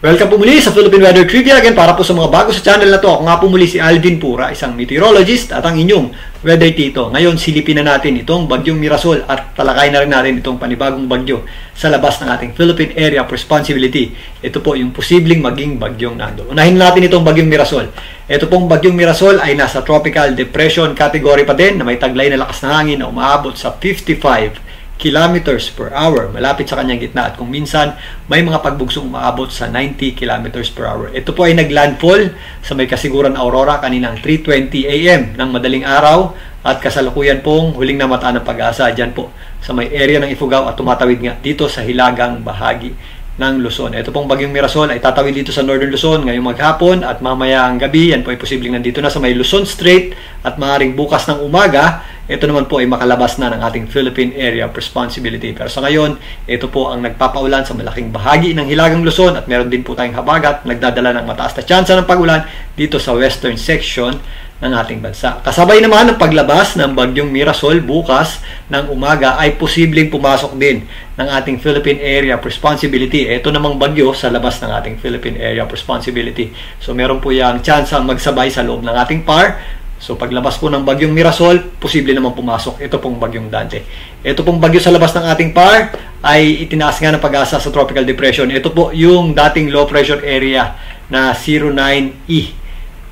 Welcome po muli sa Philippine Weather Trivia. Again, para po sa mga bago sa channel na to, ako nga po muli si Alvin Pura, isang meteorologist at ang inyong weather tito. Ngayon, silipin na natin itong bagyong Mirasol at talakay na rin natin itong panibagong bagyo sa labas ng ating Philippine Area of Responsibility. Ito po yung posibleng maging bagyong Nando. Unahin natin itong bagyong Mirasol. Ito pong bagyong Mirasol ay nasa tropical depression category pa din na may taglay na lakas ng hangin na umaabot sa 55 kilometers per hour malapit sa kanyang gitna at kung minsan may mga pagbugsong umaabot sa 90 kilometers per hour. Ito po ay naglandfall sa may kasiguran Aurora kaninang 3:20 AM ng madaling araw at kasalukuyan pong huling namataan ng Pag-asa dyan po sa may area ng Ifugao at tumatawid nga dito sa hilagang bahagi ng Luzon. Ito pong bagyong Mirasol ay tatawid dito sa Northern Luzon ngayong maghapon at mamayang gabi. Yan po ay posibleng nandito na sa may Luzon Strait at maaaring bukas ng umaga. Ito naman po ay makalabas na ng ating Philippine Area of Responsibility. Pero sa ngayon, ito po ang nagpapaulan sa malaking bahagi ng hilagang Luzon at meron din po tayong habagat nagdadala ng mataas na tsansa ng pag-ulan dito sa western section ng ating bansa. Kasabay naman ng paglabas ng bagyong Mirasol bukas ng umaga ay posibleng pumasok din ng ating Philippine Area of Responsibility. Ito namang bagyo sa labas ng ating Philippine Area of Responsibility. So meron po yung tsansa magsabay sa loob ng ating PAR. So paglabas po ng bagyong Mirasol, posible naman pumasok ito pong bagyong Dante. Ito pong bagyo sa labas ng ating PAR ay itinaas nga ng Pag-asa sa tropical depression. Ito po yung dating low pressure area na 09E.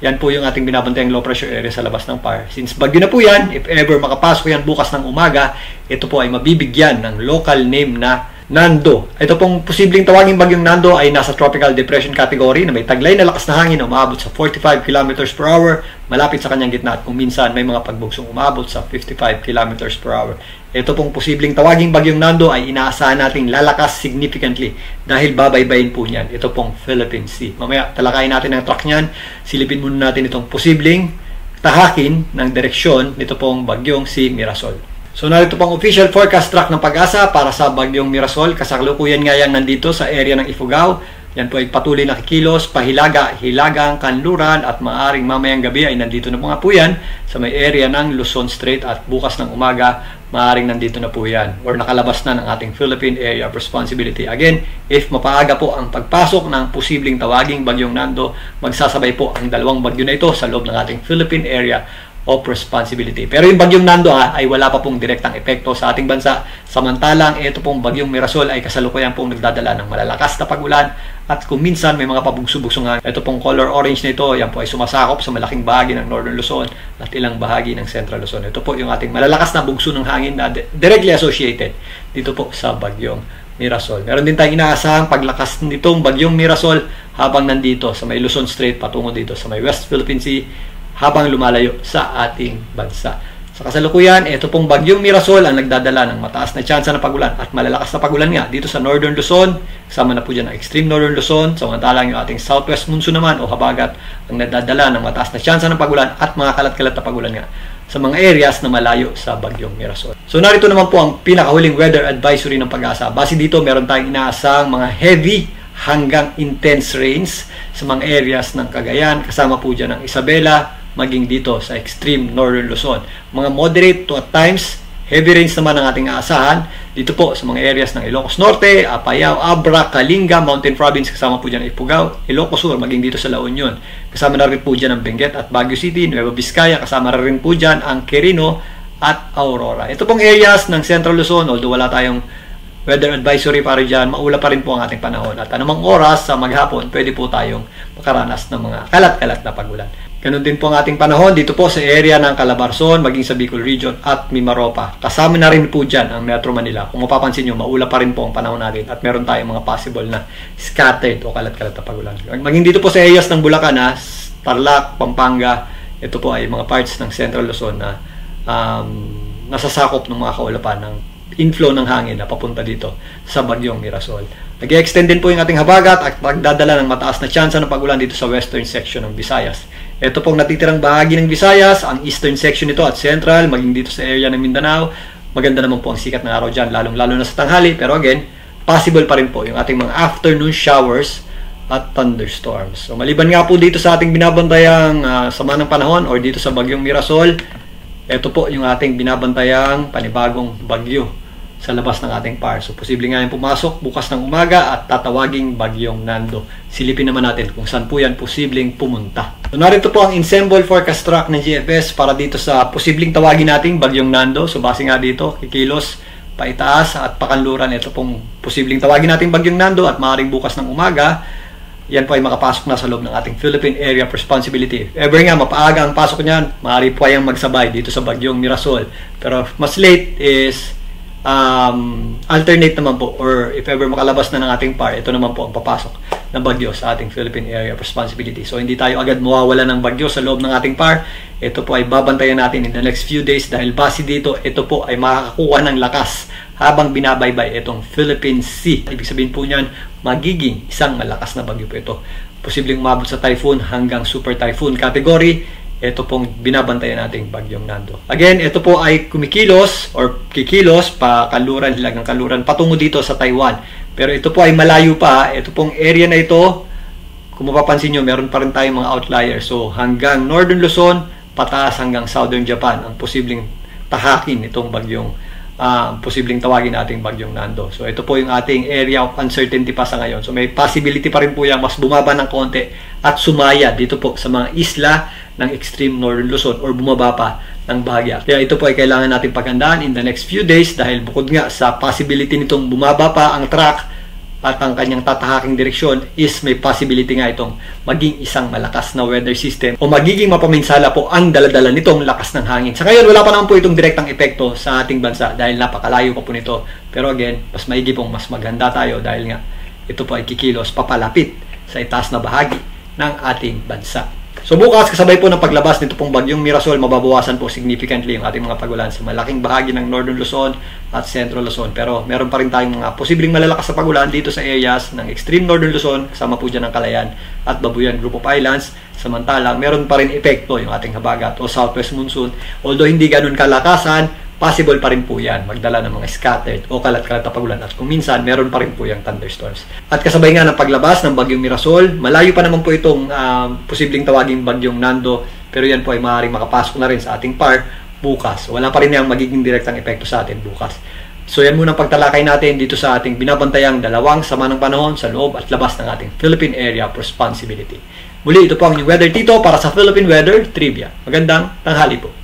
Yan po yung ating binabantayang low pressure area sa labas ng PAR. Since bagyo na po yan, if ever makapasok yan bukas ng umaga, ito po ay mabibigyan ng local name na Nando. Ito pong posibleng tawaging bagyong Nando ay nasa tropical depression category na may taglay na lakas na hangin na umaabot sa 45 kilometers per hour malapit sa kanyang gitna at kung minsan may mga pagbugsong umaabot sa 55 kilometers per hour. Ito pong posibleng tawaging bagyong Nando ay inaasahan nating lalakas significantly dahil babaybayin po niyan ito pong Philippine Sea. Mamaya talakayin natin ang track niyan. Silipin muna natin itong posibleng tahakin ng direksyon nito pong bagyong si Mirasol. So narito pang official forecast track ng Pag-asa para sa bagyong Mirasol. Kasalukuyan nga yan nandito sa area ng Ifugao. Yan po ay patuloy na kikilos, pahilaga, hilagang, kanluran at maaaring mamayang gabi ay nandito na mga po yan sa may area ng Luzon Strait at bukas ng umaga maaaring nandito na po yan or nakalabas na ng ating Philippine Area of Responsibility. Again, if mapaaga po ang pagpasok ng posibleng tawaging bagyong Nando, magsasabay po ang dalawang bagyo na ito sa loob ng ating Philippine Area of Responsibility. Pero yung bagyong Nando ay wala pa pong direktang epekto sa ating bansa. Samantalang ito pong bagyong Mirasol ay kasalukuyan pong nagdadala ng malalakas na pag-ulan at kung minsan may mga pabugso-bugsong. Ito pong color orange na ito, yan po ay sumasakop sa malaking bahagi ng Northern Luzon at ilang bahagi ng Central Luzon. Ito po yung ating malalakas na bugso ng hangin na directly associated dito po sa bagyong Mirasol. Meron din tayong inaasahang paglakas nitong bagyong Mirasol habang nandito sa may Luzon Strait patungo dito sa may West Philippine Sea habang lumalayo sa ating bansa. Sa kasalukuyan, ito pong bagyong Mirasol ang nagdadala ng mataas na tsansa ng pag-ulan at malalakas na pag-ulan nga dito sa Northern Luzon. Kasama na po dyan ang extreme Northern Luzon. Samantalang yung ating Southwest Monsoon naman o habagat ang nagdadala ng mataas na tsansa ng pag-ulan at mga kalat-kalat na pag-ulan nga sa mga areas na malayo sa bagyong Mirasol. So narito naman po ang pinakahuling weather advisory ng Pag-asa. Base dito, meron tayong inaasahang mga heavy hanggang intense rains sa mga areas ng Cagayan. Kasama po dyan ang Isabela, maging dito sa extreme Northern Luzon. Mga moderate to at times heavy rains naman ang ating aasahan dito po sa mga areas ng Ilocos Norte, Apayao, Abra, Kalinga, Mountain Province, kasama po dyan ang Ifugao, Ilocos Sur, maging dito sa La Union. Kasama na rin po dyan ang Benguet at Baguio City, Nueva Vizcaya, kasama na rin po dyan ang Quirino at Aurora. Ito pong areas ng Central Luzon, although wala tayong weather advisory para dyan, maula pa rin po ang ating panahon. At anumang oras sa maghapon, pwede po tayong makaranas ng mga kalat-kalat na pag-ulan. Ganun din po ang ating panahon dito po sa area ng Calabarzon, maging sa Bicol Region at Mimaropa. Kasama na rin po dyan ang Metro Manila. Kung mapapansin nyo, maula pa rin po ang panahon natin at meron tayong mga possible na scattered o kalat-kalat na pag-ulan. Maging dito po sa areas ng Bulacan, Tarlac, Pampanga, ito po ay mga parts ng Central Luzon na nasasakop ng mga kaulapan ng inflow ng hangin na papunta dito sa bagyong Mirasol. Nag-extend din po yung ating habagat at magdadala ng mataas na tsansa ng pag-ulan dito sa western section ng Visayas. Ito pong natitirang bahagi ng Visayas, ang eastern section nito at central, maging dito sa area ng Mindanao. Maganda naman po ang sikat ng araw dyan, lalong-lalo na sa tanghali. Pero again, possible pa rin po yung ating mga afternoon showers at thunderstorms. So maliban nga po dito sa ating binabantayang sama ng panahon or dito sa bagyong Mirasol, ito po yung ating binabantayang panibagong bagyo sa labas ng ating PAR. So, posible nga yung pumasok bukas ng umaga at tatawaging bagyong Nando. Silipin naman natin kung saan po yan posibleng pumunta. So, narito po ang ensemble forecast track ng GFS para dito sa posibleng tawagin nating bagyong Nando. So, base nga dito, kikilos, paitaas at pakanluran. Ito pong posibleng tawagin nating bagyong Nando at maaaring bukas ng umaga. Yan po ay makapasok na sa loob ng ating Philippine Area of Responsibility. If ever nga mapaaga ang pasok niyan, maaari po ayang magsabay dito sa bagyong Mirasol. Pero mas late is alternate naman po, or if ever makalabas na ng ating PAR, ito naman po ang papasok ng bagyo sa ating Philippine Area of Responsibility. So hindi tayo agad mawawala ng bagyo sa loob ng ating PAR. Ito po ay babantayan natin in the next few days dahil base dito, ito po ay makakakuha ng lakas habang binabaybay itong Philippine Sea. Ibig sabihin po niyan, magiging isang malakas na bagyo po ito. Posibleng umabot sa typhoon hanggang super typhoon category. Ito pong binabantayan nating bagyong Nando. Again, ito po ay kumikilos or kikilos pa kanluran, hilagang kanluran patungo dito sa Taiwan. Pero ito po ay malayo pa. Ito pong area na ito, kung mapapansin nyo, meron pa rin tayong mga outliers. So hanggang Northern Luzon, pataas hanggang Southern Japan ang posibleng tahakin itong bagyong posibleng tawagin nating bagyong Nando. So ito po yung ating area of uncertainty pa sa ngayon. So may possibility pa rin po yan mas bumaba ng konti at sumaya dito po sa mga isla ng extreme Northern Luzon or bumaba pa ng bahagya. Kaya ito po ay kailangan natin paghandaan in the next few days dahil bukod nga sa possibility nitong bumaba pa ang track at ang kanyang tatahaking direksyon is may possibility nga itong maging isang malakas na weather system o magiging mapaminsala po ang daladala nitong lakas ng hangin. Sa ngayon, wala pa naman po itong direktang epekto sa ating bansa dahil napakalayo pa po nito. Pero again, mas maigi pong mas maganda tayo dahil nga ito po ay kikilos papalapit sa itaas na bahagi ng ating bansa. So bukas, kasabay po ng paglabas nito pong bagyong Mirasol, mababawasan po significantly yung ating mga pagulan sa malaking bahagi ng Northern Luzon at Central Luzon. Pero meron pa rin tayong mga posibleng malalakas na pagulan dito sa areas ng extreme Northern Luzon, kasama po dyan ng Calayan at Babuyan Group of Islands. Samantalang meron pa rin epekto yung ating habagat o southwest monsoon. Although hindi ganun kalakasan, possible pa rin po yan magdala ng mga scattered o kalat-kalat na pagulan at kung minsan meron pa rin po yung thunderstorms. At kasabay nga ng paglabas ng bagyong Mirasol, malayo pa naman po itong posibleng tawaging bagyong Nando, pero yan po ay maaaring makapasok na rin sa ating PAR bukas. Wala pa rin yung magiging direktang epekto sa atin bukas. So yan muna pagtalakay natin dito sa ating binabantayang dalawang sama ng panahon sa loob at labas ng ating Philippine Area of Responsibility. Muli, ito po ang Weather Tito para sa Philippine Weather Trivia. Magandang tanghali po.